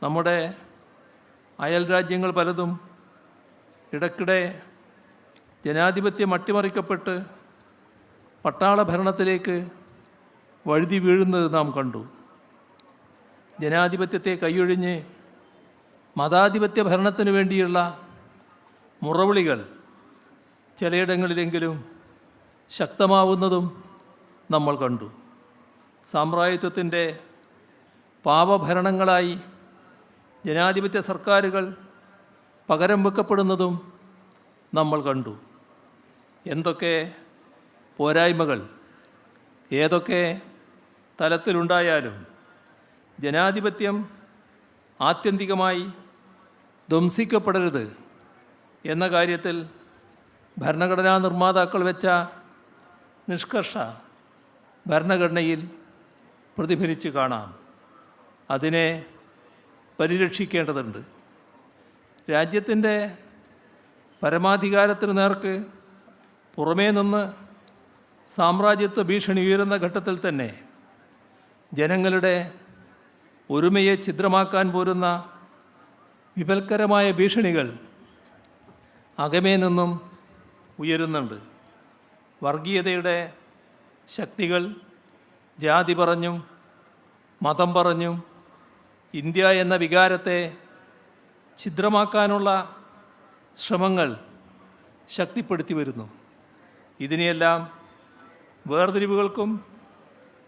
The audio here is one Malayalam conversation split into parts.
നമ്മുടെ അയൽ രാജ്യങ്ങൾ പലതും ഇടയ്ക്കിടെ ജനാധിപത്യം അട്ടിമറിക്കപ്പെട്ട് പട്ടാള ഭരണത്തിലേക്ക് വഴുതി വീഴുന്നത് നാം കണ്ടു. ജനാധിപത്യത്തെ കൈയൊഴിഞ്ഞ് മതാധിപത്യ ഭരണത്തിന് വേണ്ടിയുള്ള മുറവിളികൾ ചിലയിടങ്ങളിലെങ്കിലും ശക്തമാവുന്നതും നമ്മൾ കണ്ടു. സാമ്രാജ്യത്വത്തിൻ്റെ പാപഭരണങ്ങളായി ജനാധിപത്യ സർക്കാരുകൾ പകരം വെക്കപ്പെടുന്നതും നമ്മൾ കണ്ടു. എന്തൊക്കെ പോരായ്മകൾ ഏതൊക്കെ തലത്തിലുണ്ടായാലും ജനാധിപത്യം ആത്യന്തികമായി ധ്വംസിക്കപ്പെടരുത് എന്ന കാര്യത്തിൽ ഭരണഘടനാ നിർമ്മാതാക്കൾ വെച്ച നിഷ്കർഷ ഭരണഘടനയിൽ പ്രതിഫലിച്ച് കാണാം. അതിനെ പരിരക്ഷിക്കേണ്ടതുണ്ട്. രാജ്യത്തിൻ്റെ പരമാധികാരത്തിന് നേർക്ക് പുറമേ നിന്ന് സാമ്രാജ്യത്വ ഭീഷണി ഉയരുന്ന ഘട്ടത്തിൽ തന്നെ ജനങ്ങളുടെ ഒരുമയെ ഛിദ്രമാക്കാൻ പോരുന്ന വിപൽക്കരമായ ഭീഷണികൾ അകമേ നിന്നും ഉയരുന്നുണ്ട്. വർഗീയതയുടെ ശക്തികൾ ജാതി പറഞ്ഞും മതം പറഞ്ഞും ഇന്ത്യ എന്ന വികാരത്തെ ഛിദ്രമാക്കാനുള്ള ശ്രമങ്ങൾ ശക്തിപ്പെടുത്തി വരുന്നു. ഇതിനെയെല്ലാം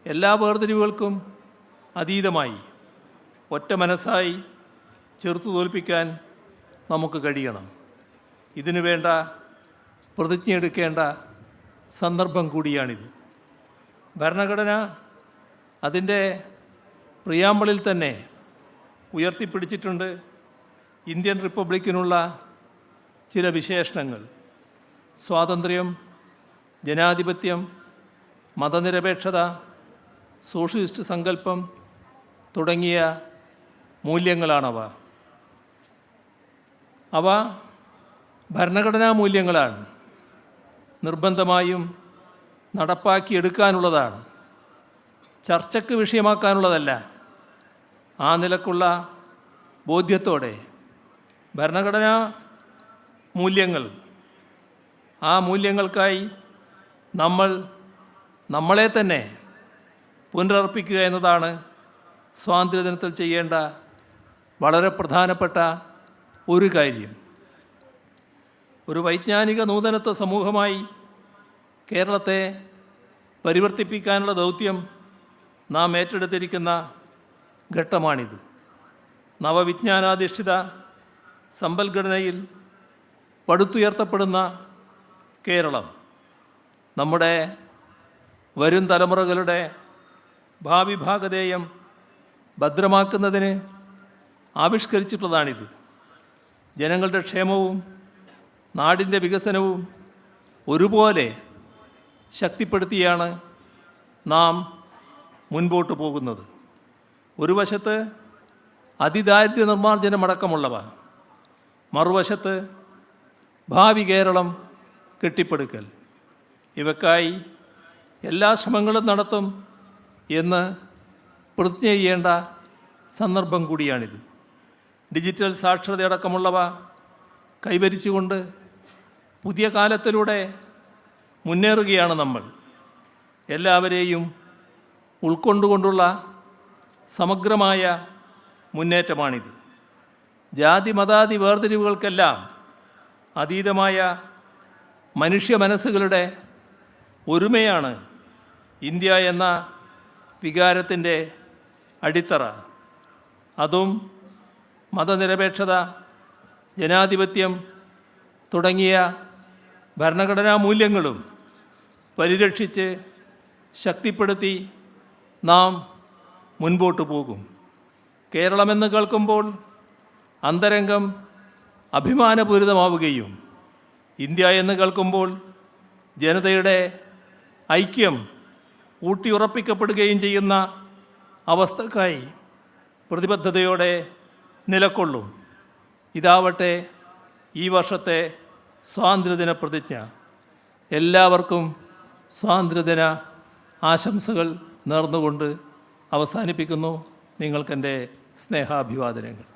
എല്ലാ വേർതിരിവുകൾക്കും അതീതമായി ഒറ്റ മനസ്സായി ചെറുത്തു തോൽപ്പിക്കാൻ നമുക്ക് കഴിയണം. ഇതിനു വേണ്ട പ്രതിജ്ഞയെടുക്കേണ്ട സന്ദർഭം കൂടിയാണിത്. ഭരണഘടന അതിൻ്റെ പ്രിയാമ്പിളിൽ തന്നെ ഉയർത്തിപ്പിടിച്ചിട്ടുണ്ട് ഇന്ത്യൻ റിപ്പബ്ലിക്കിനുള്ള ചില വിശേഷണങ്ങൾ. സ്വാതന്ത്ര്യം, ജനാധിപത്യം, മതനിരപേക്ഷത, സോഷ്യലിസ്റ്റ് സങ്കല്പം തുടങ്ങിയ മൂല്യങ്ങളാണവ. അവ ഭരണഘടനാ മൂല്യങ്ങളാണ്. നിർബന്ധമായും നടപ്പാക്കിയെടുക്കാനുള്ളതാണ്, ചർച്ചയ്ക്ക് വിഷയമാക്കാനുള്ളതല്ല. ആ നിലക്കുള്ള ബോധ്യത്തോടെ ഭരണഘടനാ മൂല്യങ്ങൾ, ആ മൂല്യങ്ങൾക്കായി നമ്മളെ തന്നെ പുനരർപ്പിക്കുക എന്നതാണ് സ്വാതന്ത്ര്യദിനത്തിൽ ചെയ്യേണ്ട വളരെ പ്രധാനപ്പെട്ട ഒരു കാര്യം. ഒരു വൈജ്ഞാനിക നൂതനത്വ സമൂഹമായി കേരളത്തെ പരിവർത്തിപ്പിക്കാനുള്ള ദൗത്യം നാം ഏറ്റെടുത്തിരിക്കുന്ന ഘട്ടമാണിത്. നവവിജ്ഞാനാധിഷ്ഠിത സമ്പദ്ഘടനയിൽ പടുത്തുയർത്തപ്പെടുന്ന കേരളം നമ്മുടെ വരും തലമുറകളുടെ ഭാവി ഭാഗധേയം ഭദ്രമാക്കുന്നതിന് ആവിഷ്കരിച്ചിട്ടുള്ളതാണിത്. ജനങ്ങളുടെ ക്ഷേമവും നാടിൻ്റെ വികസനവും ഒരുപോലെ ശക്തിപ്പെടുത്തിയാണ് നാം മുൻപോട്ട് പോകുന്നത്. ഒരു വശത്ത് അതിദാരിദ്ര്യ നിർമ്മാർജ്ജനമടക്കമുള്ളവ, മറുവശത്ത് ഭാവി കേരളം കെട്ടിപ്പടുക്കൽ. ഇവയ്ക്കായി എല്ലാ ശ്രമങ്ങളും നടത്തും എന്ന് പ്രതിജ്ഞ ചെയ്യേണ്ട സന്ദർഭം കൂടിയാണിത്. ഡിജിറ്റൽ സാക്ഷരതയടക്കമുള്ളവ കൈവരിച്ചുകൊണ്ട് പുതിയ കാലത്തിലൂടെ മുന്നേറുകയാണ് നമ്മൾ. എല്ലാവരെയും ഉൾക്കൊണ്ടുകൊണ്ടുള്ള സമഗ്രമായ മുന്നേറ്റമാണിത്. ജാതി മതാദി വേർതിരിവുകൾക്കെല്ലാം അതീതമായ മനുഷ്യ മനസ്സുകളുടെ ഒരുമയാണ് ഇന്ത്യ എന്ന വികാരത്തിൻ്റെ അടിത്തറ. അതും മതനിരപേക്ഷത, ജനാധിപത്യം തുടങ്ങിയ ഭരണഘടനാ മൂല്യങ്ങളും പരിരക്ഷിച്ച് ശക്തിപ്പെടുത്തി നാം മുൻപോട്ട് പോകും. കേരളമെന്ന് കേൾക്കുമ്പോൾ അന്തരംഗം അഭിമാനപൂരിതമാവുകയും ഇന്ത്യ എന്ന് കേൾക്കുമ്പോൾ ജനതയുടെ ഐക്യം ഊട്ടിയുറപ്പിക്കപ്പെടുകയും ചെയ്യുന്ന അവസ്ഥക്കായി പ്രതിബദ്ധതയോടെ നിലകൊള്ളും. ഇതാവട്ടെ ഈ വർഷത്തെ സ്വാതന്ത്ര്യദിന പ്രതിജ്ഞ. എല്ലാവർക്കും സ്വാതന്ത്ര്യദിന ആശംസകൾ നേർന്നുകൊണ്ട് അവസാനിപ്പിക്കുന്നു. നിങ്ങൾക്കെൻ്റെ സ്നേഹാഭിവാദനങ്ങൾ.